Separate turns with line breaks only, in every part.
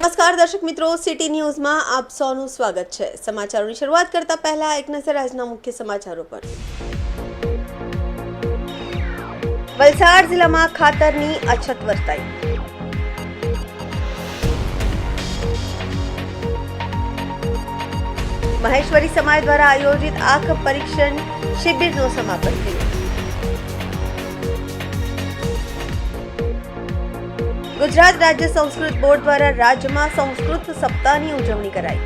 નમસ્કાર દર્શક મિત્રો, સિટી ન્યૂઝમાં આપ સૌનું સ્વાગત છે। સમાચારોની શરૂઆત કરતા પહેલા એક નજર આજના મુખ્ય સમાચારો પર। વલસાડ જિલ્લામાં ખાતરની અછત વર્તાઈ। મહેશ્વરી સમાજ દ્વારા આયોજિત આંખ પરીક્ષણ શિબિરનું સમાપન થયું। ગુજરાત રાજ્ય સંસ્કૃત બોર્ડ દ્વારા રાજ્યમાં સંસ્કૃત સપ્તાહની ઉજવણી કરાઈ।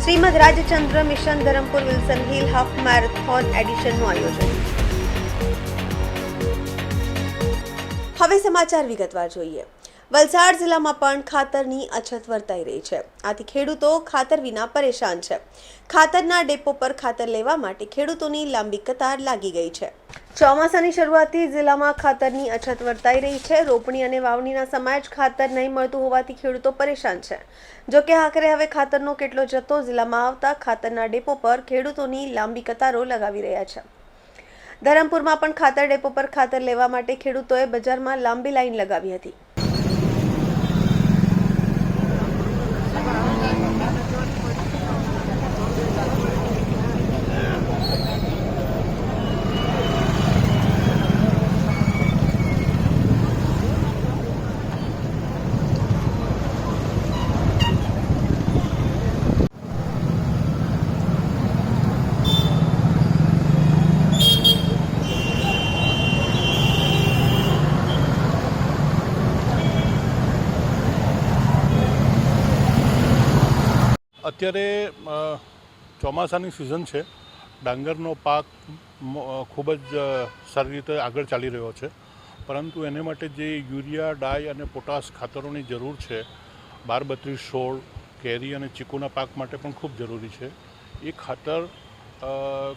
Shrimad Rajchandra mission Dharampur Wilson hill half marathon એડિશનનું આયોજન। હવે સમાચાર વિગતવાર જોઈએ। વલસાડ જિલ્લામાં પણ ખાતરની અછત વર્તાઈ રહી છે। આથી ખેડૂતો ખાતર વિના પરેશાન છે। ખાતરના ડેપો પર ખાતર લેવા માટે ખેડૂતોની લાંબી કતાર લાગી ગઈ છે। ચોમાસાની શરૂઆતથી જિલ્લામાં ખાતરની અછત વર્તાઈ રહી છે। રોપણી અને વાવણીના સમયે જ ખાતર નહીં મળતું હોવાથી ખેડૂતો પરેશાન છે। જો કે આખરે હવે ખાતરનો કેટલો જથ્થો જિલ્લામાં આવતા ખાતરના ડેપો પર ખેડૂતોની લાંબી કતારો લગાવી રહ્યા છે। ધરમપુરમાં પણ ખાતર ડેપો પર ખાતર લેવા માટે ખેડૂતોએ બજારમાં લાંબી લાઈન લગાવી હતી।
અત્યારે ચોમાસાની સિઝન છે। ડાંગરનો પાક ખૂબ જ સારી રીતે આગળ ચાલી રહ્યો છે, પરંતુ એને માટે જે યુરિયા, ડાય અને પોટાશ ખાતરોની જરૂર છે, 12-32-16 કેરી અને ચીકુના પાક માટે પણ ખૂબ જરૂરી છે। એ ખાતર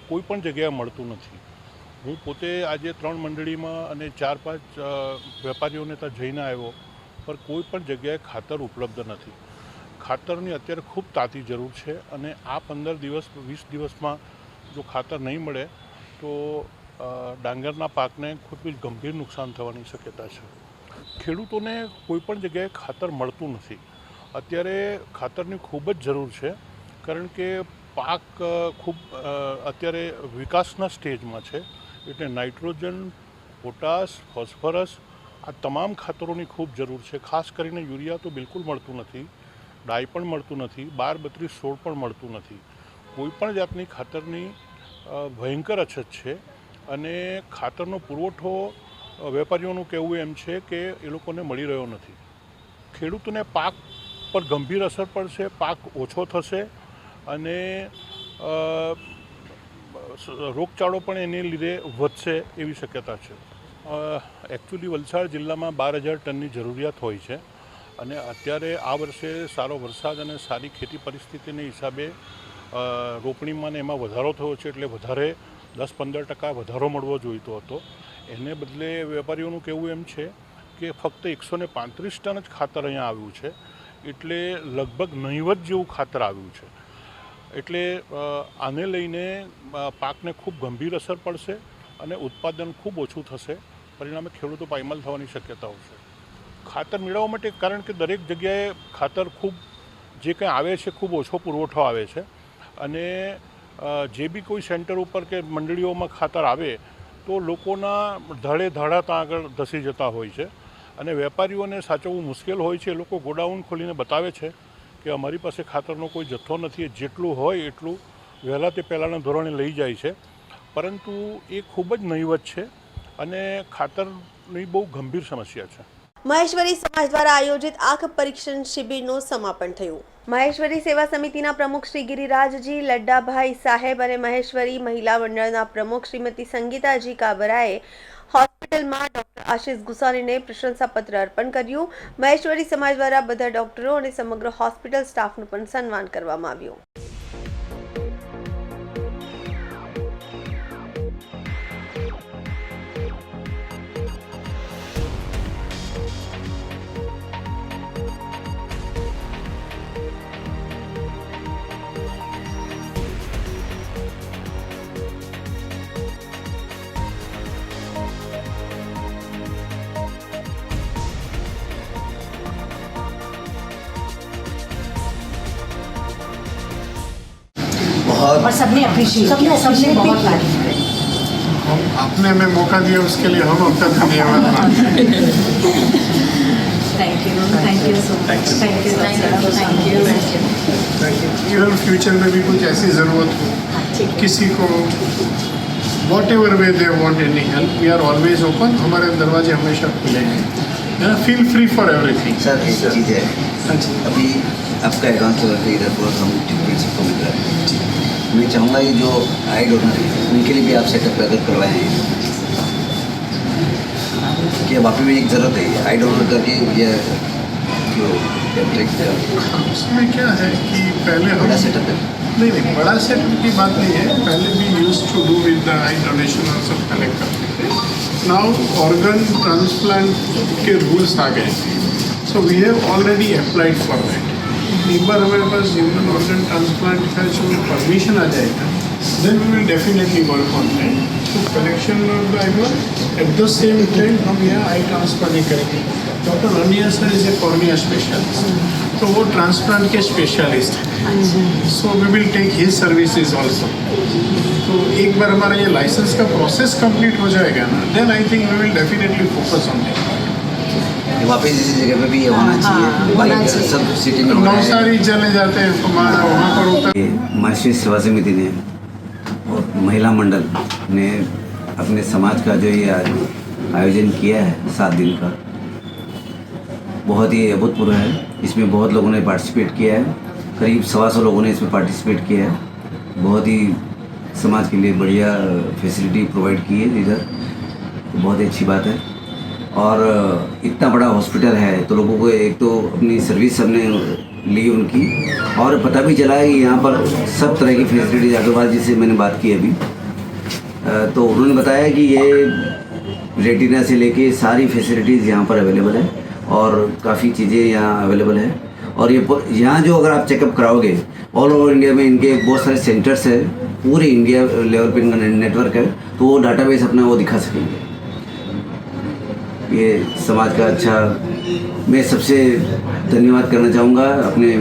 કોઈ પણ જગ્યાએ મળતું નથી। હું પોતે આજે 3 મંડળીમાં અને 4-5 વેપારીઓને ત્યાં જઈને આવ્યો, પર કોઈ પણ જગ્યાએ ખાતર ઉપલબ્ધ નથી। ખાતરની અત્યારે ખૂબ તાતી જરૂર છે અને આ 15 દિવસ 20 દિવસમાં જો ખાતર નહીં મળે તો ડાંગરના પાકને ખૂબ જ ગંભીર નુકસાન થવાની શક્યતા છે। ખેડૂતોને કોઈપણ જગ્યાએ ખાતર મળતું નથી। અત્યારે ખાતરની ખૂબ જ જરૂર છે, કારણ કે પાક ખૂબ અત્યારે વિકાસના સ્ટેજમાં છે, એટલે નાઇટ્રોજન, પોટાશ, ફોસ્ફરસ આ તમામ ખાતરોની ખૂબ જરૂર છે। ખાસ કરીને યુરિયા તો બિલકુલ મળતું નથી, ડાય પણ મળતું નથી, 12-32-16 પણ મળતું નથી। કોઈપણ જાતની ખાતરની ભયંકર અછત છે અને ખાતરનો પુરવઠો વેપારીઓનું કહેવું એમ છે કે એ લોકોને મળી રહ્યો નથી। ખેડૂતોને પાક પર ગંભીર અસર પડશે, પાક ઓછો થશે અને રોગચાળો પણ એને લીધે વધશે એવી શક્યતા છે। એકચ્યુઅલી વલસાડ જિલ્લામાં 12,000 ટનની જરૂરિયાત હોય છે અને અત્યારે આ વર્ષે સારો વરસાદ અને સારી ખેતી પરિસ્થિતિને હિસાબે રોપણીમાં એમાં વધારો થયો છે, એટલે વધારે 10-15% વધારો મળવો જોઈતો હતો। એને બદલે વેપારીઓનું કહેવું એમ છે કે ફક્ત 135 ટન જ ખાતર અહીંયા આવ્યું છે, એટલે લગભગ નહીવત જેવું ખાતર આવ્યું છે। એટલે આને લઈને પાકને ખૂબ ગંભીર અસર પડશે અને ઉત્પાદન ખૂબ ઓછું થશે, પરિણામે ખેડૂતો પાયમાલ થવાની શક્યતાઓ છે। ખાતર મેળવવા માટે, કારણ કે દરેક જગ્યાએ ખાતર ખૂબ જે કંઈ આવે છે ખૂબ ઓછો પુરવઠો આવે છે અને જે બી કોઈ સેન્ટર ઉપર કે મંડળીઓમાં ખાતર આવે તો લોકોના ધડે ધાડા ત્યાં આગળ ધસી જતા હોય છે અને વેપારીઓને સાચવવું મુશ્કેલ હોય છે। એ લોકો ગોડાઉન ખોલીને બતાવે છે કે અમારી પાસે ખાતરનો કોઈ જથ્થો નથી, જેટલું હોય એટલું વહેલા તે પહેલાંના ધોરણે લઈ જાય છે, પરંતુ એ ખૂબ જ નહીવત છે અને ખાતરની બહુ ગંભીર સમસ્યા છે।
મહેશ્વરી સમાજ દ્વારા આયોજિત આંખ પરીક્ષણ શિબિરનું સમાપન થયું। મહેશ્વરી સેવા સમિતિના પ્રમુખ શ્રી ગિરિરાજજી લડ્ડાભાઈ સાહેબ અને મહેશ્વરી મહિલા મંડળના પ્રમુખ શ્રીમતી સંગીતાજી કાબરાએ હોસ્પિટલમાં ડોક્ટર આશિષ ગુસાનીને પ્રશંસાપત્ર અર્પણ કર્યું। મહેશ્વરી સમાજ દ્વારા બધા ડોક્ટરો અને સમગ્ર હોસ્પિટલ સ્ટાફનું પણ સન્માન કરવામાં આવ્યું।
और सबने अप्रिशिएट किया, सबने बहुत तारीफ की।
आपने हमें मौका दिया उसके लिए हम आपका धन्यवाद मानते हैं।
Thank you so much, thank you.
Even future में भी कुछ ऐसी ज़रूरत हो किसी को whatever way they want any help, we are always open, हमारे दरवाजे हमेशा खुले हैं। Feel free for everything.
Sir एक चीज़ है, अभी आपका एडवांस लेवल पे इधर बहुत हम ट्रीटमेंट सबको मिल रहा है। मैं चाहूँगा ये जो आई डोनर है उनके लिए भी आप सेटअप अगर करवाएं कि अब आप में एक ज़रूरत है आई डोनर करके ये जो
उसमें क्या है कि पहले हम
बड़ा सेटअप है।
नहीं बड़ा सेटअप की बात नहीं है, पहले भी use to do with the eye donation और सब कलेक्ट करते थे। नाउ ऑर्गन ट्रांसप्लांट के रूल्स आ गए, so we have already applied for that. एक बार हमारे पास ह्यूमन ऑर्गन ट्रांसप्लांट का जो परमिशन आ जाएगा, then we will definitely work on that to collection of the eye. At the same time हम यहाँ आई ट्रांसप्लांट नहीं करेंगे। Doctor Raniya sir is a cornea specialist, तो वो ट्रांसप्लांट के स्पेशलिस्ट हैं, so we will take his services also. तो एक बार हमारा ये लाइसेंस का प्रोसेस कंप्लीट हो जाएगा ना, then I think we will definitely focus on that.
वापस इसी जगह पे भी ये होना चाहिए, बाकी सब सिटी में
नौसारी चले जाते हैं हमारा वहाँ पर होता है।
मानसिक सेवा समिति ने और महिला मंडल ने अपने समाज का जो ये आयोजन किया है 7 दिन का, बहुत ही अभूतपूर्व है। इसमें बहुत लोगों ने पार्टिसिपेट किया है, करीब 125 लोगों ने इसमें पार्टिसिपेट किया है। बहुत ही समाज के लिए बढ़िया फैसिलिटी प्रोवाइड की है इधर, तो बहुत ही अच्छी बात है। और इतना बड़ा हॉस्पिटल है तो लोगों को एक तो अपनी सर्विस हमने ली उनकी, और पता भी चला है कि यहाँ पर सब तरह की फैसिलिटीज, अग्रवाल जी से मैंने बात की अभी, तो उन्होंने बताया कि ये रेटिना से लेके सारी फैसिलिटीज़ यहाँ पर अवेलेबल है और काफ़ी चीज़ें यहाँ अवेलेबल है। और ये यहाँ जो अगर आप चेकअप कराओगे, ऑल ओवर इंडिया में इनके बहुत सारे सेंटर्स है, पूरे इंडिया लेवल पे इनका नेटवर्क है, तो वो डाटाबेस अपना वो दिखा सकेंगे। ये समाज का अच्छा, मैं सबसे धन्यवाद करना चाहूँगा अपने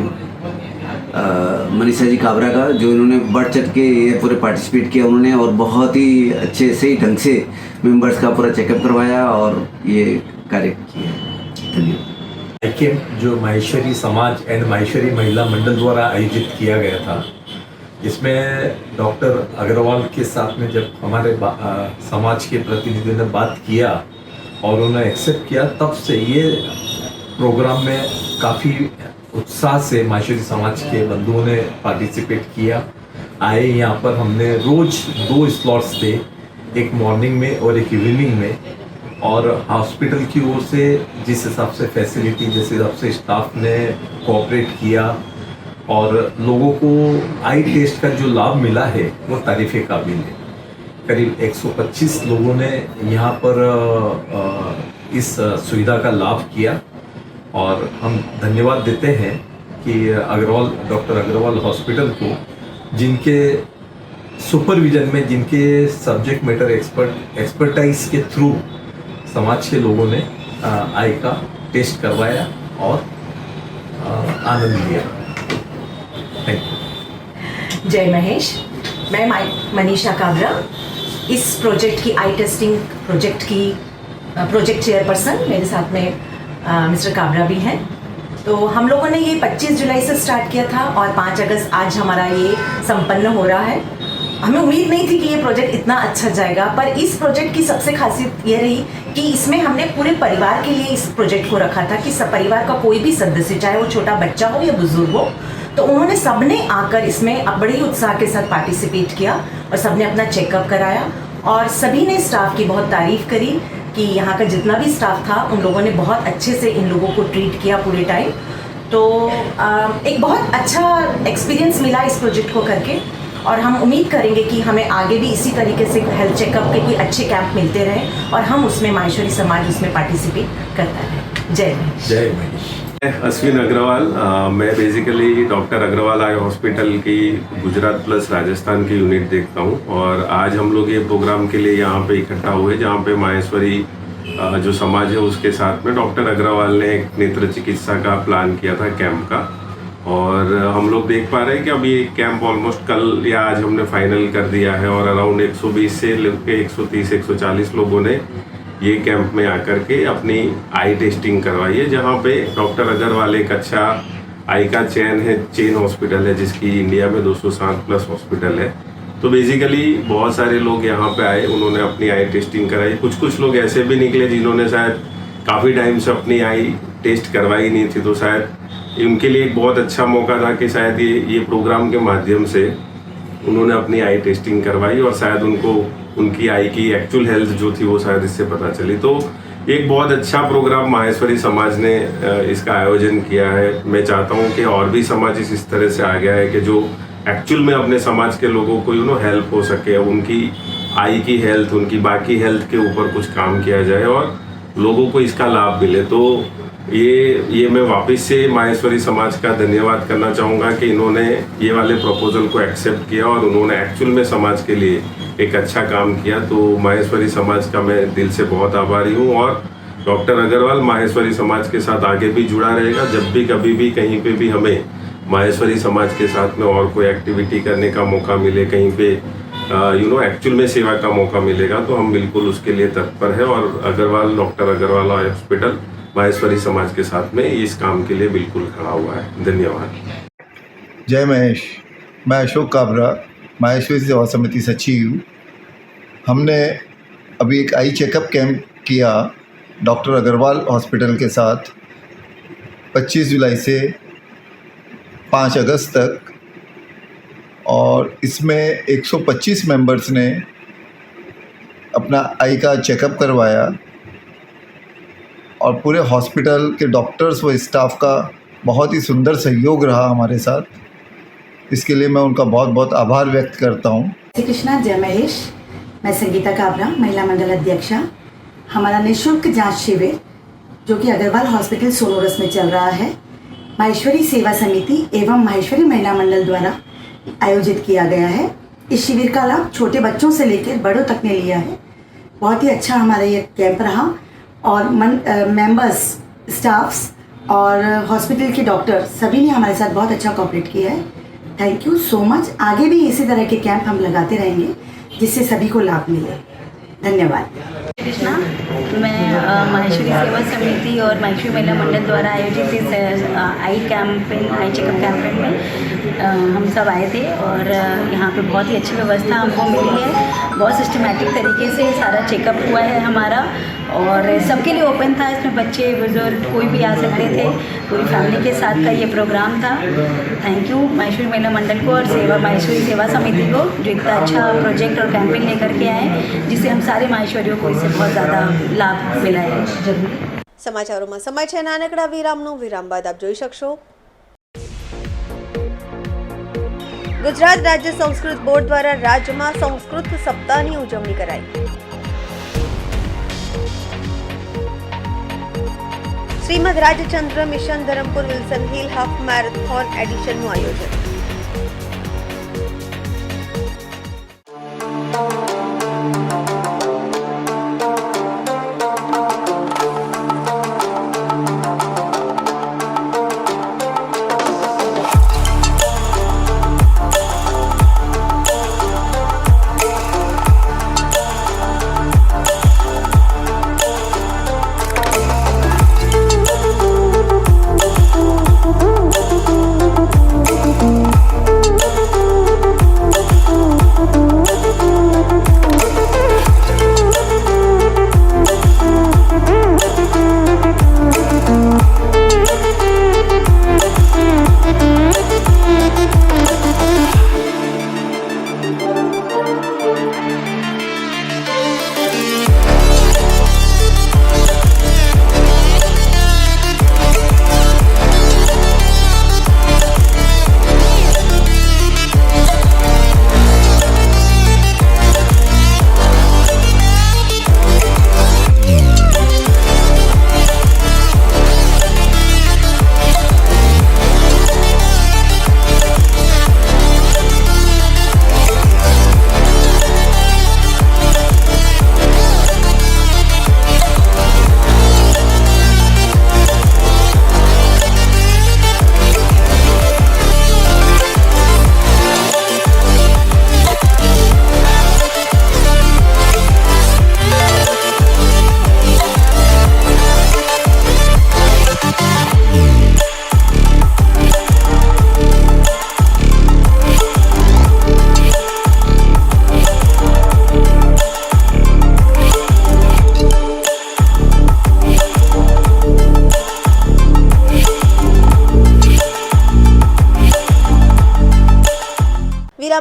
मनीषा जी काबरा का, जो इन्होंने बढ़ चढ़ के ये पूरे पार्टिसिपेट किया उन्होंने, और बहुत ही अच्छे सही ढंग से मेंबर्स का पूरा चेकअप करवाया और ये कार्य किया। धन्यवाद।
कैंप जो माहेश्वरी समाज एंड माहेश्वरी महिला मंडल द्वारा आयोजित किया गया था, इसमें डॉक्टर अग्रवाल के साथ में जब हमारे समाज के प्रतिनिधियों ने बात किया और उन्होंने एक्सेप्ट किया, तब से ये प्रोग्राम में काफ़ी उत्साह से माहेश्वरी समाज के बंधुओं ने पार्टिसिपेट किया। आए यहाँ पर हमने रोज़ 2 स्लॉट्स थे, एक मॉर्निंग में और एक इवनिंग में, और हॉस्पिटल की ओर से जिस हिसाब से फैसिलिटी, जिस हिसाब से स्टाफ ने कोऑपरेट किया और लोगों को आई टेस्ट का जो लाभ मिला है वो तारीफ़ काबिल है। करीब 125 लोगों ने यहाँ पर इस सुविधा का लाभ किया, और हम धन्यवाद देते हैं कि डॉक्टर अग्रवाल हॉस्पिटल को, जिनके सुपरविजन में, जिनके सब्जेक्ट मैटर एक्सपर्टाइज के थ्रू समाज के लोगों ने आई का टेस्ट करवाया और आनंद लिया। Thank you.
जय महेश, मैं मनीषा काबरा, इस प्रोजेक्ट की आई टेस्टिंग प्रोजेक्ट चेयरपर्सन, मेरे साथ में मिस्टर काबरा भी हैं। तो हम लोगों ने ये 25 जुलाई से स्टार्ट किया था और 5 अगस्त आज हमारा ये संपन्न हो रहा है। हमें उम्मीद नहीं थी कि ये प्रोजेक्ट इतना अच्छा जाएगा, पर इस प्रोजेक्ट की सबसे खासियत ये रही कि इसमें हमने पूरे परिवार के लिए इस प्रोजेक्ट को रखा था कि सब परिवार का कोई भी सदस्य, चाहे वो छोटा बच्चा हो या बुजुर्ग हो, तो उन्होंने सबने आकर इसमें बड़े ही उत्साह के साथ पार्टिसिपेट किया और सबने अपना चेकअप कराया, और सभी ने स्टाफ की बहुत तारीफ करी कि यहाँ का जितना भी स्टाफ था उन लोगों ने बहुत अच्छे से इन लोगों को ट्रीट किया पूरे टाइम। तो एक बहुत अच्छा एक्सपीरियंस मिला इस प्रोजेक्ट को करके, और हम उम्मीद करेंगे कि हमें आगे भी इसी तरीके से हेल्थ चेकअप के कोई अच्छे कैंप मिलते रहें और हम उसमें माहेश्वरी समाज उसमें पार्टिसिपेट करता रहे। जय महेश।
जय महेश।
अश्विन अग्रवाल, मैं basically doctor Agarwal eye hospital की गुजरात प्लस राजस्थान की यूनिट देखता हूं, और आज हम लोग ये प्रोग्राम के लिए यहाँ पे इकट्ठा हुए, जहाँ पे माहेश्वरी जो समाज है उसके साथ में डॉक्टर अग्रवाल ने एक नेत्र चिकित्सा का प्लान किया था कैंप का, और हम लोग देख पा रहे हैं कि अभी एक कैंप ऑलमोस्ट कल या आज हमने फाइनल कर दिया है और अराउंड 120 से लेकर 130-140 लोगों ने ये कैंप में आकर के अपनी आई टेस्टिंग करवाई है, जहाँ पे डॉक्टर अग्रवाल एक अच्छा आई का चेन हॉस्पिटल है जिसकी इंडिया में 207 प्लस हॉस्पिटल है। तो बेसिकली बहुत सारे लोग यहाँ पे आए, उन्होंने अपनी आई टेस्टिंग कराई। कुछ लोग ऐसे भी निकले जिन्होंने शायद काफ़ी टाइम से अपनी आई टेस्ट करवाई नहीं थी, तो शायद उनके लिए एक बहुत अच्छा मौका था कि शायद ये प्रोग्राम के माध्यम से उन्होंने अपनी आई टेस्टिंग करवाई और शायद उनको उनकी आई की एक्चुअल हेल्थ जो थी वो शायद इससे पता चली। तो एक बहुत अच्छा प्रोग्राम माहेश्वरी समाज ने इसका आयोजन किया है। मैं चाहता हूँ कि और भी समाज इस तरह से आ गया है कि जो एक्चुअल में अपने समाज के लोगों को हेल्प हो सके, उनकी आई की हेल्थ, उनकी बाकी हेल्थ के ऊपर कुछ काम किया जाए और लोगों को इसका लाभ मिले। तो ये मैं वापस से माहेश्वरी समाज का धन्यवाद करना चाहूँगा कि इन्होंने ये वाले प्रपोजल को एक्सेप्ट किया और उन्होंने एक्चुअल में समाज के लिए एक अच्छा काम किया। तो माहेश्वरी समाज का मैं दिल से बहुत आभारी हूँ और डॉक्टर अग्रवाल माहेश्वरी समाज के साथ आगे भी जुड़ा रहेगा। जब भी कभी भी कहीं पे भी हमें माहेश्वरी समाज के साथ में और कोई एक्टिविटी करने का मौका मिले, कहीं पे एक्चुअल में सेवा का मौका मिलेगा तो हम बिल्कुल उसके लिए तत्पर है। और doctor Agarwal eye hospital Maheshwari Samaj के साथ में इस काम के लिए बिल्कुल खड़ा हुआ है। धन्यवाद।
जय महेश, मैं अशोक काबरा, माहेश्वरी सेवा समिति सचिव। हमने अभी एक आई चेकअप कैंप किया डॉक्टर अग्रवाल हॉस्पिटल के साथ 25 जुलाई से 5 अगस्त तक, और इसमें 125 मेंबर्स ने अपना आई का चेकअप करवाया और पूरे हॉस्पिटल के डॉक्टर्स व स्टाफ का बहुत ही सुंदर सहयोग रहा हमारे साथ। इसके लिए मैं उनका बहुत बहुत आभार व्यक्त करता हूँ।
श्री कृष्णा, जय महेश। मैं संगीता काबरा, महिला मंडल अध्यक्षा। हमारा निःशुल्क जांच शिविर जो कि अग्रवाल हॉस्पिटल सोनोरस में चल रहा है, माहेश्वरी सेवा समिति एवं माहेश्वरी महिला मंडल द्वारा आयोजित किया गया है। इस शिविर का लाभ छोटे बच्चों से लेकर बड़ों तक ने लिया है। बहुत ही अच्छा हमारा ये कैंप रहा और मेंबर्स, स्टाफ्स और हॉस्पिटल के डॉक्टर सभी ने हमारे साथ बहुत अच्छा कोऑपरेट किया है। Thank you so much. आगे भी इसी तरह के कैंप हम लगाते रहेंगे जिससे सभी को लाभ मिले। धन्यवाद।
कृष्णा, मैं माहेश्वरी सेवा समिति और माहेश्वरी महिला मंडल द्वारा आयोजित इस आई चेकअप कैंपेन में हम सब आए थे और यहाँ पे बहुत ही अच्छी व्यवस्था हमको मिली है। बहुत सिस्टमैटिक तरीके से सारा चेकअप हुआ है हमारा और सबके लिए ओपन था। इसमें बच्चे, बुजुर्ग कोई भी आ सकते थे। पूरी फैमिली के साथ का ये प्रोग्राम था। थैंक यू माहेश्वरी महिला मंडल को और माहेश्वरी सेवा समिति को जो इतना अच्छा प्रोजेक्ट और कैंपेन लेकर के आए, जिससे हम सारे माहेश्वरियों को इससे बहुत ज़्यादा लाभ मिला है। जरूर।
સમાચારોમાં સમય છે નાનકડા વિરામનો। વિરામ બાદ આપ જોઈ શકશો ગુજરાત રાજ્ય સંસ્કૃત બોર્ડ દ્વારા રાજ્યમાં સંસ્કૃત સપ્તાહની ઉજવણી કરાઈ। Shrimad Rajchandra mission Dharampur Wilson hill half marathon એડિશનનું આયોજન।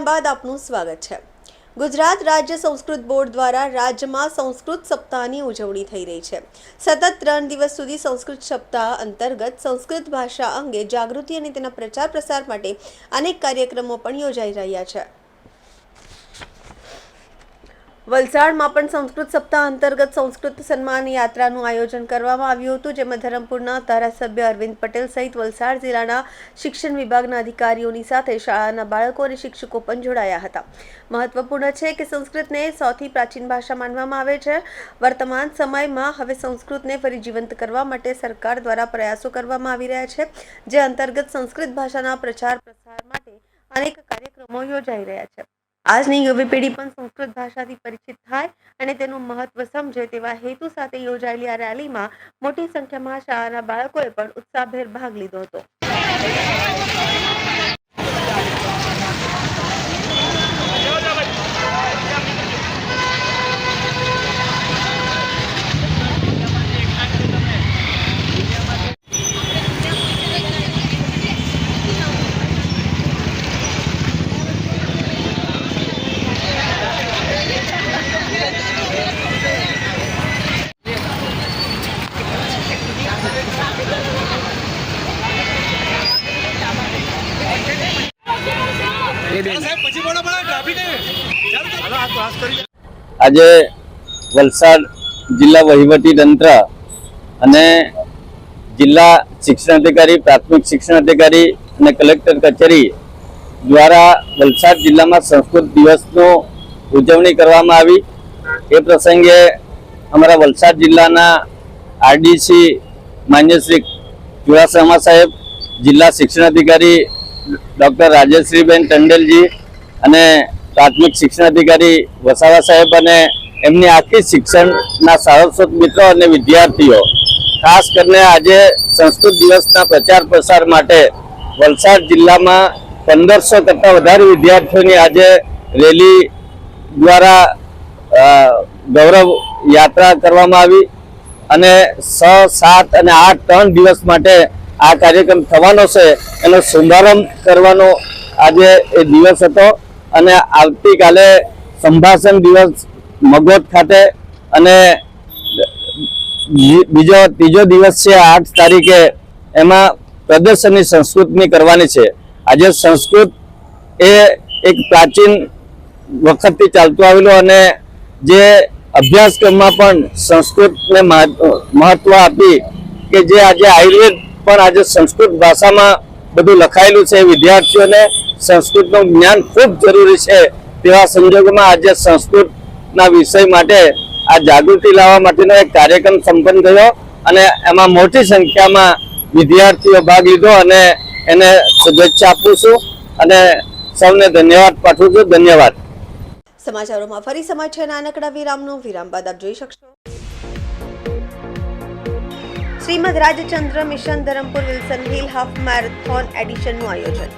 વિરામ બાદ આપનું સ્વાગત છે। ગુજરાત રાજ્ય સંસ્કૃત બોર્ડ દ્વારા રાજ્યમાં સંસ્કૃત સપ્તાહની ઉજવણી થઈ રહી છે। સતત 3 દિવસ સુધી સંસ્કૃત સપ્તાહ અંતર્ગત સંસ્કૃત ભાષા અંગે જાગૃતિ અને તેના પ્રચાર પ્રસાર માટે અનેક કાર્યક્રમો પણ યોજાઈ રહ્યા છે। વલસાડમાં પણ સંસ્કૃત સપ્તાહ અંતર્ગત સંસ્કૃત સન્માન યાત્રાનું આયોજન કરવામાં આવ્યું હતું, જેમાં ધરમપુરના ધારાસભ્ય અરવિંદ પટેલ સહિત વલસાડ જિલ્લાના શિક્ષણ વિભાગના અધિકારીઓની સાથે શાળાના બાળકો અને શિક્ષકો પણ જોડાયા હતા। મહત્વપૂર્ણ છે કે સંસ્કૃતને સૌથી પ્રાચીન ભાષા માનવામાં આવે છે। વર્તમાન સમયમાં હવે સંસ્કૃતને ફરી જીવંત કરવા માટે સરકાર દ્વારા પ્રયાસો કરવામાં આવી રહ્યા છે, જે અંતર્ગત સંસ્કૃત ભાષાના પ્રચાર પ્રસાર માટે અનેક કાર્યક્રમો યોજાઈ રહ્યા છે। આજની યુવી પેઢી પણ સંસ્કૃત ભાષાથી પરિચિત થાય અને તેનું મહત્વ સમજે તેવા હેતુ સાથે યોજાયેલી આ રેલીમાં મોટી સંખ્યામાં શાળાના બાળકોએ પણ ઉત્સાહભેર ભાગ લીધો હતો।
આજે વલસાડ જિલ્લા વહીવટી તંત્ર અને જિલ્લા શિક્ષણાધિકારી, પ્રાથમિક શિક્ષણાધિકારી અને કલેક્ટર કચેરી દ્વારા વલસાડ જિલ્લામાં સંસ્કૃત દિવસનું ઉજવણી કરવામાં આવી। એ પ્રસંગે અમારા વલસાડ જિલ્લાના આરડીસી માન્ય શ્રી ચુડાસમા સાહેબ, જિલ્લા શિક્ષણાધિકારી ડૉક્ટર રાજેશ્રીબેન ટંડેલજી અને પ્રાથમિક શિક્ષણાધિકારી વસાવા સાહેબ અને એમની આખી શિક્ષણના સારસ્વત મિત્રો અને વિદ્યાર્થીઓ ખાસ કરીને આજે સંસ્કૃત દિવસના પ્રચાર પ્રસાર માટે વલસાડ જિલ્લામાં 1500 કરતાં વધારે વિદ્યાર્થીઓની આજે રેલી દ્વારા ગૌરવ યાત્રા કરવામાં આવી અને 6, 7 અને 8 3 દિવસ માટે આ કાર્યક્રમ થવાનો છે। એનો શુભારંભ કરવાનો આજે એ દિવસ હતો અને આવતીકાલે સંભાષણ દિવસ મગોદ ખાતે અને ત્રીજો દિવસ છે 8 તારીખે, એમાં પ્રદર્શની સંસ્કૃતની કરવાની છે। આજે સંસ્કૃત એ એક પ્રાચીન વખતથી ચાલતું આવેલું અને જે અભ્યાસક્રમમાં પણ સંસ્કૃતને મહત્વ આપી કે જે આજે આયુર્વેદ પણ આજે સંસ્કૃત ભાષામાં બધું લખાયેલું છે। વિદ્યાર્થીઓને સંસ્કૃતનું જ્ઞાન ખૂબ જરૂરી છે। તેવા સંજોગોમાં આજે સંસ્કૃતના વિષય માટે આ જાગૃતિ લાવવા માટેનો એક કાર્યક્રમ સંપન્ન થયો અને એમાં મોટી સંખ્યામાં વિદ્યાર્થીઓ ભાગ લીધો અને એને શુભેચ્છા આપું છું અને સૌને ધન્યવાદ પાઠવું છું। ધન્યવાદ।
સમાચારોમાં ફરી સમય છે નાનકડા વિરામનો। વિરામ બાદ આપ જોઈ શકશો Shrimad Rajchandra mission Dharampur Wilson hill half marathon એડિશનનું આયોજન।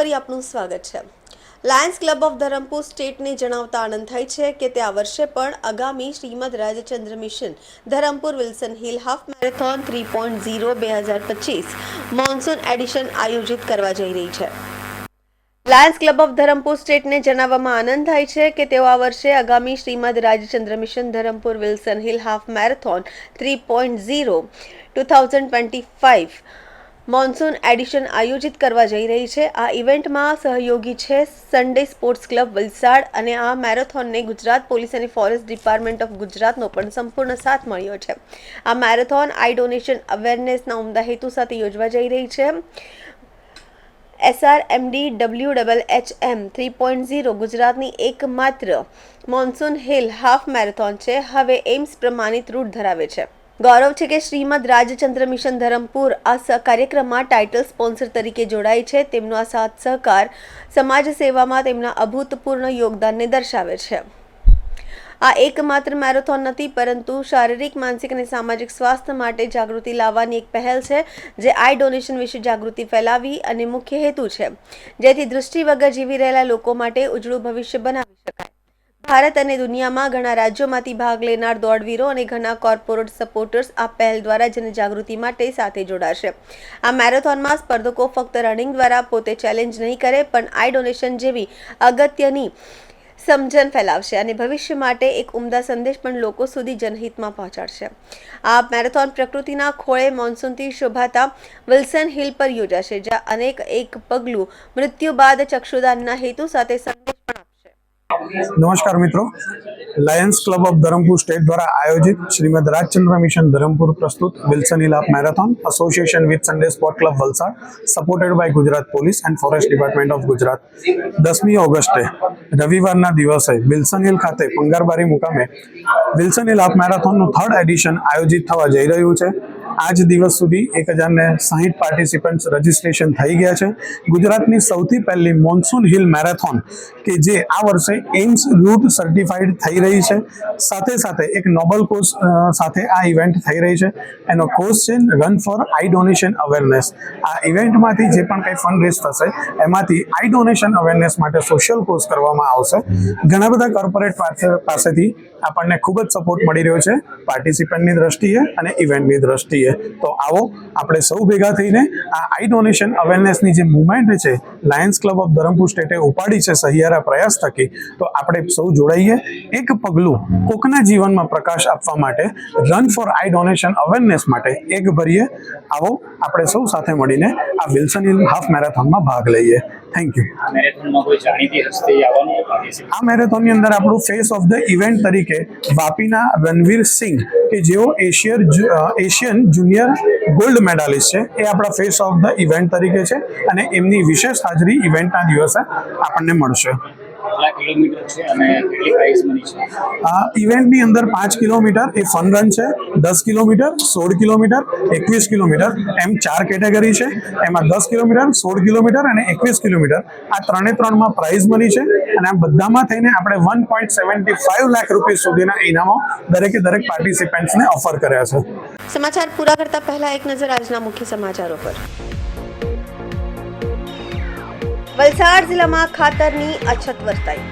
ફરી આપનું સ્વાગત છે. લાયન્સ ક્લબ ઓફ ધરમપુર સ્ટેટને જણાવતા આનંદ થાય છે કે તે આ વર્ષે પણ આગામી Shrimad Rajchandra mission Dharampur Wilson hill half marathon 3.0 2025 monsoon addition આયોજિત કરવા જઈ રહી છે. લાયન્સ ક્લબ ઓફ ધરમપુર સ્ટેટને જણાવવામાં આનંદ થાય છે કે તેઓ આ વર્ષે આગામી Shrimad Rajchandra mission Dharampur Wilson hill half marathon 3.0 2025 monsoon addition આયોજિત કરવા જઈ રહી છે. આ ઇવેન્ટમાં સહયોગી છે સન્ડે સ્પોર્ટ્સ ક્લબ વલસાડ અને આ મેરેથોનને ગુજરાત પોલીસ અને ફોરેસ્ટ ડિપાર્ટમેન્ટ ઓફ ગુજરાતનો પણ સંપૂર્ણ સાથ મળ્યો છે. આ મેરેથોન આઈ ડોનેશન અવેરનેસના ઉમદા હેતુ સાથે યોજવા જઈ રહી છે. SRMD WHM 3.0 ગુજરાતની એકમાત્ર મોન્સૂન હિલ હાફ મેરેથોન છે. હવે એમ્સ પ્રમાણિત રૂટ ધરાવે છે. ગૌરવ છે કે શ્રીમદ રાજચંદ્ર મિશન ધરમપુર આ કાર્યક્રમમાં ટાઇટલ સ્પોન્સર તરીકે જોડાય છે. તેમનો આ સાથ સહકાર સમાજ સેવામાં તેમના અભૂતપૂર્વ યોગદાનને દર્શાવે છે. આ એકમાત્ર મેરેથોન નથી, પરંતુ શારીરિક, માનસિક અને સામાજિક સ્વાસ્થ્ય માટે જાગૃતિ લાવવાની એક પહેલ છે, જે આઈ ડોનેશન વિશે જાગૃતિ ફેલાવી અને મુખ્ય હેતુ છે, જેથી દૃષ્ટિ વગર જીવી રહેલા લોકો માટે ઉજળું ભવિષ્ય બનાવી શકાય. ભારત અને દુનિયામાં ઘણા રાજ્યોમાંથી ભાગ લેનાર દોડવીરો અને ઘણા કોર્પોરેટ સપોર્ટર્સ આ પહેલ દ્વારા જનજાગૃતિ માટે સાથે જોડાશે. આ મેરેથોનમાં સ્પર્ધકો ફક્ત રનિંગ દ્વારા પોતે ચેલેન્જ નહીં કરે, પણ આઈ ડોનેશન જેવી અગત્યની સમજણ ફેલાવશે અને ભવિષ્ય માટે એક ઉમદા સંદેશ પણ લોકો સુધી જનહિતમાં પહોંચાડશે. આ મેરેથોન પ્રકૃતિના ખોળે મોન્સૂનથી શોભાતા વિલ્સન હિલ પર યોજાશે, જ્યાં અનેક એક પગલું મૃત્યુ બાદ ચક્ષુદાનના હેતુ સાથે સંદેશ પણ આપશે.
नमस्कार मित्रों, lions club of Dharampur state द्वारा आयोजित श्रीमद राजचंद्र मिशन धरमपुर प्रस्तुत Wilson hill half marathon association with Sunday sport club Valsad supported by Gujarat police and forest department of Gujarat 10મી ઓગસ્ટે રવિવારના દિવસે વિલ્સન હિલ ખાતે પંગારબારી મુકામે વિલ્સન હિલ હાફ મેરાથોનનું 3rd એડિશન આયોજિત થવા જઈ રહ્યું છે. આજ દિવસ સુધી 1060 પાર્ટિસિપન્ટ્સ રજીસ્ટ્રેશન થઈ ગયા છે. ગુજરાતની સૌથી પહેલી મોન્સૂન હિલ મેરેથોન કે જે આ વર્ષે એમ્સ રૂટ સર્ટિફાઈડ થઈ રહી છે. સાથે સાથે એક નોબલ કોઝ સાથે આ ઇવેન્ટ થઈ રહી છે. એનો કોઝ છે run four I donation awareness. આ ઇવેન્ટમાંથી જે પણ કંઈ ફંડ રેઝ થશે એમાંથી આઈ ડોનેશન અવેરનેસ માટે સોશિયલ કોઝ કરવામાં આવશે. ઘણા બધા કોર્પોરેટ પાસેથી આપણને ખૂબ જ સપોર્ટ મળી રહ્યો છે પાર્ટિસિપન્ટની દ્રષ્ટિએ અને ઇવેન્ટની દ્રષ્ટિએ. તો આવો આપણે સૌ ભેગા થઈને આ આઈ ડોનેશન અવેરનેસની જે મુવમેન્ટ છે લાયન્સ ક્લબ ઓફ ધરમપુર સ્ટેટે ઉપાડી છે સહિયારા પ્રયાસ થકી, તો આપણે સૌ જોડાઈએ, એક પગલું કોકના જીવનમાં પ્રકાશ આપવા માટે, run four I donation awareness માટે એક ભરીએ. આવો આપણે સૌ સાથે મળીને આ વિલ્સન હિલ હાફ મેરેથોનમાં ભાગ લઈએ. Thank you. આ મેરેથોનની અંદર આપણું ફેસ ઓફ ધ ઇવેન્ટ તરીકે વાપીના રણવીર સિંહ કે જેઓ એશિયન જુનિયર ગોલ્ડ મેડાલિસ્ટ છે, એ આપણા ફેસ ઓફ ધ ઇવેન્ટ તરીકે છે અને એમની વિશેષ હાજરી ઇવેન્ટના દિવસે આપણને મળશે. આ ઇવેન્ટની અંદર 5 કિલોમીટર એ ફન રન છે, 10 કિલોમીટર, 16 કિલોમીટર, 21 કિલોમીટર એમ 4 કેટેગરી છે. એમાં 10 કિલોમીટર, 16 કિલોમીટર અને 21 કિલોમીટર આ 3માં પ્રાઇઝ મની છે અને આ બધામાં થઈને આપણે 1.75 લાખ રૂપિયા સુધીના ઇનામો દરેક પાર્ટિસિપન્ટ્સને ઓફર કર્યા છે.
સમાચાર પૂરા કરતા પહેલા એક નજર આજના મુખ્ય સમાચારો પર. વલસાડ જિલ્લામાં ખાતરની અછત વર્તાઈ.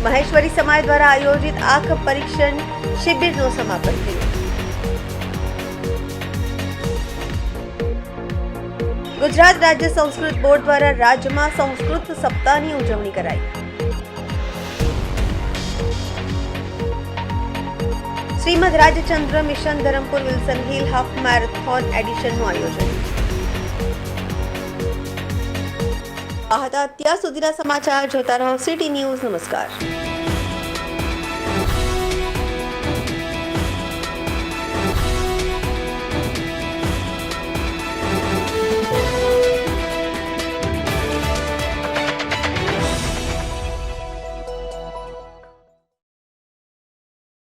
મહેશ્વરી સમાજ દ્વારા આયોજિત આંખ પરીક્ષણ શિબિરનું સમાપન થયું. ગુજરાત રાજ્ય સંસ્કૃત બોર્ડ દ્વારા રાજ્યમાં સંસ્કૃત સપ્તાહની ઉજવણી કરાઈ. Shrimad Rajchandra mission Dharampur Wilson hill half marathon એડિશનનું આયોજન. આ હતા અત્યાર સુધીના સમાચાર. જોતા રહો સિટી ન્યૂઝ. નમસ્કાર.